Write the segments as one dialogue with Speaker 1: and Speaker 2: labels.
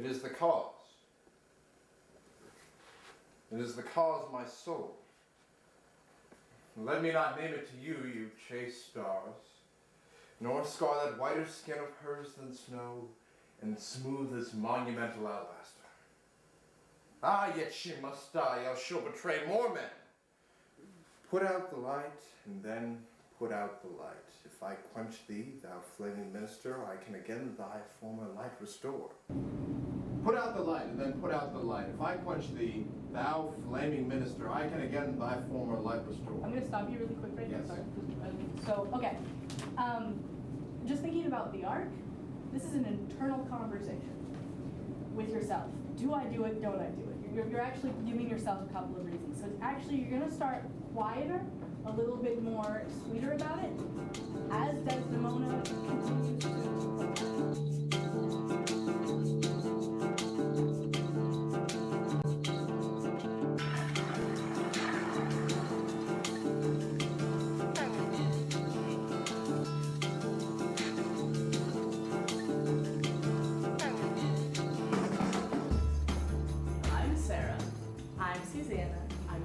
Speaker 1: It is the cause. It is the cause of my soul. Let me not name it to you, you chaste stars, nor scar that whiter skin of hers than snow, and smooth as monumental alabaster. Ah, yet she must die, else she'll betray more men. Put out the light, and then put out the light. If I quench thee, thou flaming minister, I can again thy former light restore. Put out the light, and then put out the light. If I quench thee, thou flaming minister, I can again thy former light restore.
Speaker 2: I'm going to stop you really quick right
Speaker 1: Yes.
Speaker 2: now. Sorry. So, okay. Just thinking about the arc, this is an internal conversation with yourself. Do I do it? Don't I do it? You're actually giving yourself a couple of reasons. So it's actually, you're going to start quieter, a little bit more sweeter about it, as Desdemona continues to...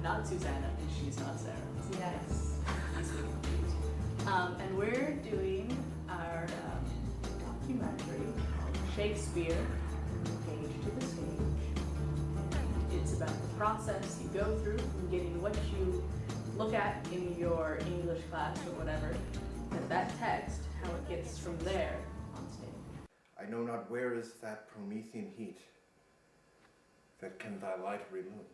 Speaker 3: Not Susanna, and she's not Sarah.
Speaker 2: Yes.
Speaker 3: Easily confused. And we're doing our documentary called Shakespeare, from the page to the stage. It's about the process you go through from getting what you look at in your English class or whatever, and that text, how it gets from there on stage.
Speaker 1: I know not where is that Promethean heat that can thy light renew.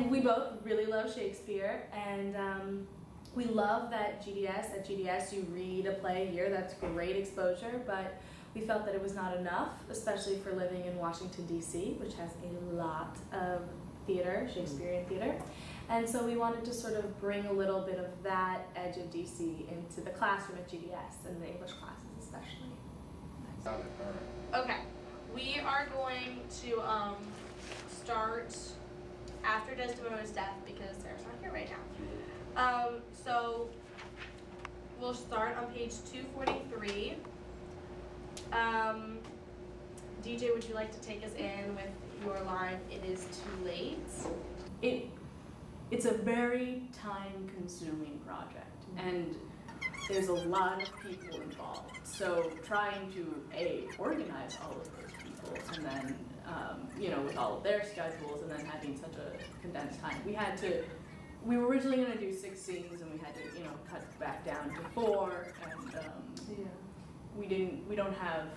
Speaker 4: We both really love Shakespeare, and we love that at GDS you read a play a year. That's great exposure, but we felt that it was not enough, especially for living in Washington, D.C., which has a lot of theater, Shakespearean theater. And so we wanted to sort of bring a little bit of that edge of D.C. into the classroom at GDS, and the English classes especially.
Speaker 5: Okay, we are going to start after Desdemona's death, because Sarah's not here right now. So we'll start on page 243. DJ, would you like to take us in with your line, "It is too late"?
Speaker 3: It's a very time-consuming project, and there's a lot of people involved. So trying to organize all of those people, and then with all of their schedules, and then having such a condensed time, we were originally going to do 6 scenes, and we had to cut back down to 4, and we don't have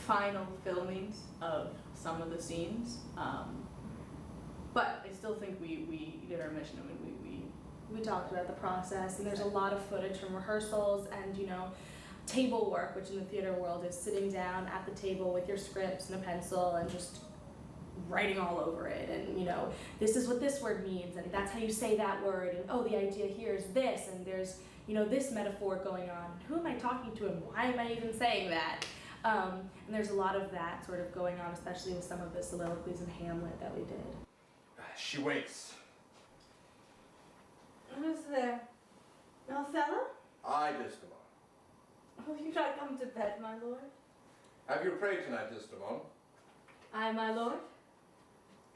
Speaker 3: final filmings of some of the scenes, but I still think we did our mission. I mean,
Speaker 4: We talked about the process, and there's a lot of footage from rehearsals and, table work, which in the theater world is sitting down at the table with your scripts and a pencil and just writing all over it, and this is what this word means, and that's how you say that word, and oh, the idea here is this, and there's this metaphor going on. Who am I talking to, and why am I even saying that? And there's a lot of that sort of going on, especially with some of the soliloquies in Hamlet that we did.
Speaker 1: She wakes.
Speaker 6: Who's there? Othello?
Speaker 1: I, Desdemona.
Speaker 6: Will you not come to bed, my lord?
Speaker 1: Have you prayed tonight, Desdemona?
Speaker 6: I, my lord?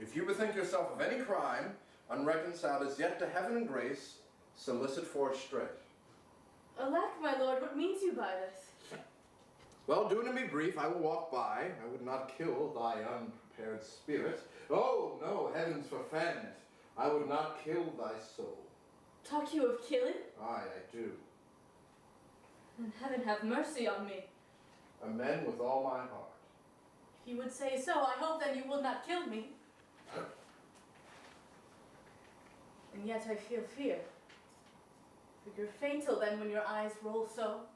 Speaker 1: If you bethink yourself of any crime, unreconciled as yet to heaven and grace, solicit for it straight.
Speaker 6: Alack, my lord, what means you by this?
Speaker 1: Well, do to me brief, I will walk by. I would not kill thy unprepared spirit. Oh, no, heavens forfend. I would not kill thy soul.
Speaker 6: Talk you of killing?
Speaker 1: Aye, I do.
Speaker 6: And heaven have mercy on me.
Speaker 1: Amen with all my heart.
Speaker 6: If you would say so, I hope then you will not kill me. And yet I feel fear. Figure fatal then when your eyes roll so.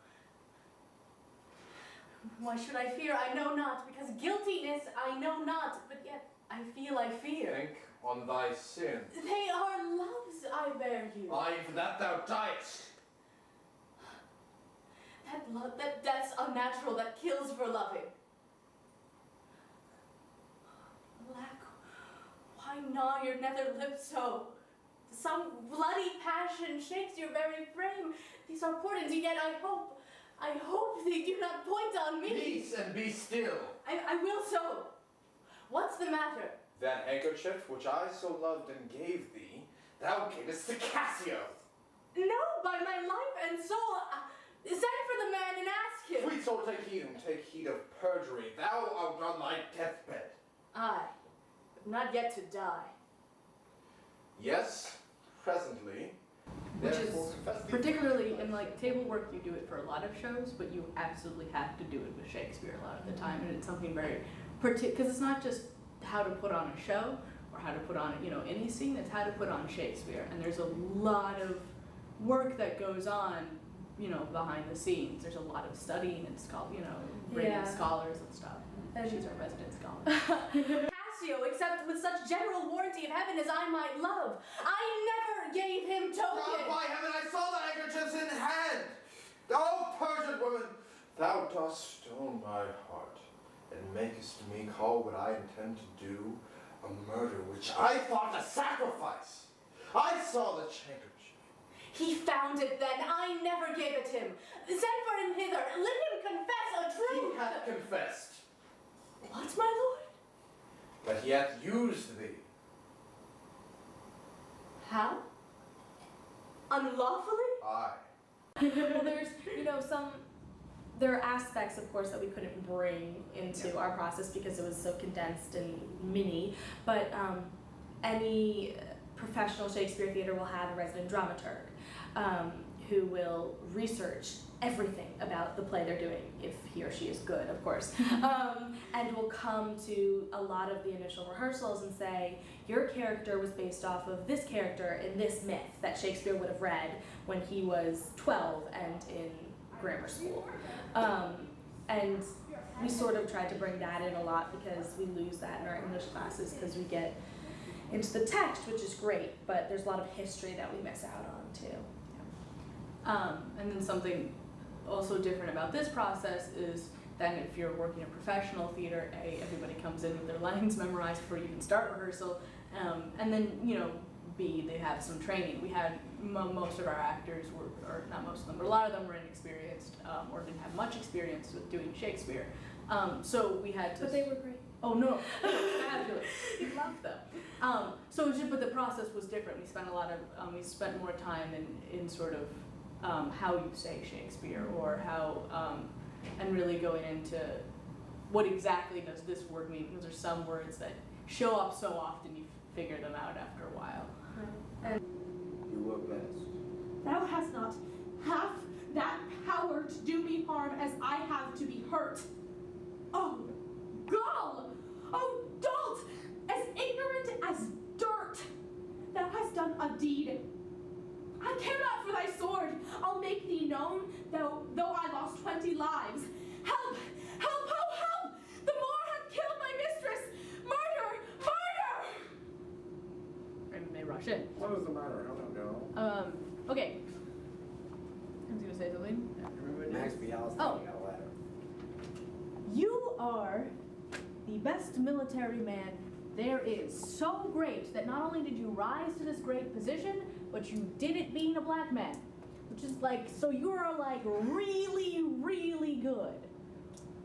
Speaker 6: Why should I fear? I know not, because guiltiness I know not, but yet I feel I fear.
Speaker 1: Think on thy sin.
Speaker 6: They are loves I bear you.
Speaker 1: Aye, for that thou diest.
Speaker 6: That death's unnatural, that kills for loving. Alack, why gnaw your nether lip so? Some bloody passion shakes your very frame. These are portents, and yet I hope they do not point on me.
Speaker 1: Peace and be still.
Speaker 6: I will so. What's the matter?
Speaker 1: That handkerchief which I so loved and gave thee, thou gavest to Cassio.
Speaker 6: No, by my life and soul. Send for the man and ask him.
Speaker 1: Sweet soul, take heed, and take heed of perjury. Thou art on thy deathbed.
Speaker 6: Aye, but not yet to die.
Speaker 1: Yes, presently.
Speaker 3: Which is
Speaker 1: Therefore confess thee.
Speaker 3: particularly in like table work, you do it for a lot of shows, but you absolutely have to do it with Shakespeare a lot of the time, and it's something very because it's not just how to put on a show or how to put on any scene. It's how to put on Shakespeare, and there's a lot of work that goes on behind the scenes. There's a lot of studying and bringing
Speaker 6: Yeah.
Speaker 3: scholars and stuff.
Speaker 6: And-
Speaker 3: She's our resident scholar.
Speaker 6: Cassio, except with such general warranty of heaven as I might love, I never gave him
Speaker 1: God,
Speaker 6: token.
Speaker 1: by heaven, I saw the handkerchiefs in hand. Thou perjured woman, thou dost stone my heart, and makest me call what I intend to do a murder which I thought a sacrifice. I saw the handkerchief.
Speaker 6: He found it then. I never gave it him. Send for him hither. Let him confess a truth.
Speaker 1: He hath confessed
Speaker 6: What, my lord?
Speaker 1: that he hath used thee.
Speaker 6: How? Unlawfully?
Speaker 1: Aye.
Speaker 4: Well, there's, there are aspects, of course, that we couldn't bring into our process because it was so condensed and mini, but any professional Shakespeare theater will have a resident dramaturg who will research everything about the play they're doing, if he or she is good, of course, and will come to a lot of the initial rehearsals and say, your character was based off of this character in this myth that Shakespeare would have read when he was 12 and in grammar school. And we sort of tried to bring that in a lot because we lose that in our English classes because we get into the text, which is great, but there's a lot of history that we miss out on too.
Speaker 3: And then something also different about this process is then if you're working in professional theater, everybody comes in with their lines memorized before you even start rehearsal, and then B, they have some training. We had most of our actors or not most of them, but a lot of them were inexperienced or didn't have much experience with doing Shakespeare. So we had to.
Speaker 4: But they were great.
Speaker 3: Oh no, fabulous! We loved them. So it was just, but the process was different. We spent a lot of we spent more time in sort of how you say Shakespeare or how and really going into what exactly does this word mean, because there's some words that show up so often you figure them out after a while.
Speaker 1: You were best.
Speaker 7: Thou hast not half that power to do me harm as I have to be hurt. Oh, gall! Oh, dolt! As ignorant as dirt! Thou hast done a deed. I care not for thy sword. I'll make thee known, though I lost 20 lives. Help! Help! Oh, help! The Moor hath killed my mistress! Murder! Murder!
Speaker 3: And they rush in.
Speaker 1: What is the matter? I don't know.
Speaker 3: Okay. I was gonna say something.
Speaker 8: Max Bialystock
Speaker 3: Oh.
Speaker 8: got a letter.
Speaker 2: You are the best military man there is. So great that not only did you rise to this great position, but you did it being a black man. Which is like, so you're like really, really good.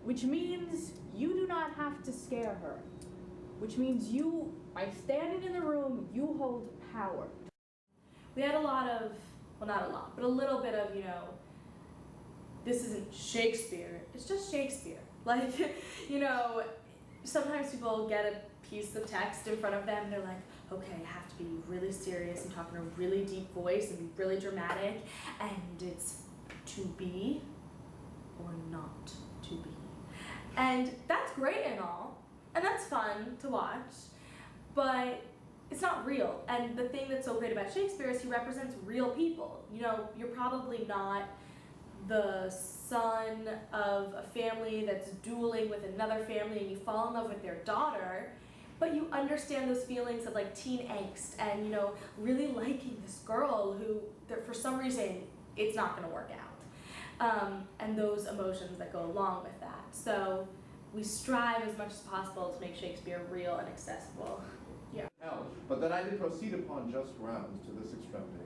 Speaker 2: Which means you do not have to scare her. Which means you, by standing in the room, you hold power.
Speaker 4: We had a lot of, well, not a lot, but a little bit of, this isn't Shakespeare, it's just Shakespeare. Like, sometimes people get a piece of text in front of them and they're like, okay, I have to be really serious and talk in a really deep voice and be really dramatic, and it's to be or not to be. And that's great and all, and that's fun to watch, but it's not real. And the thing that's so great about Shakespeare is he represents real people. You're probably not the son of a family that's dueling with another family and you fall in love with their daughter, but you understand those feelings of like teen angst and really liking this girl who for some reason it's not going to work out, and those emotions that go along with that. So we strive as much as possible to make Shakespeare real and accessible.
Speaker 1: Hell, but that I did proceed upon just grounds to this extremity.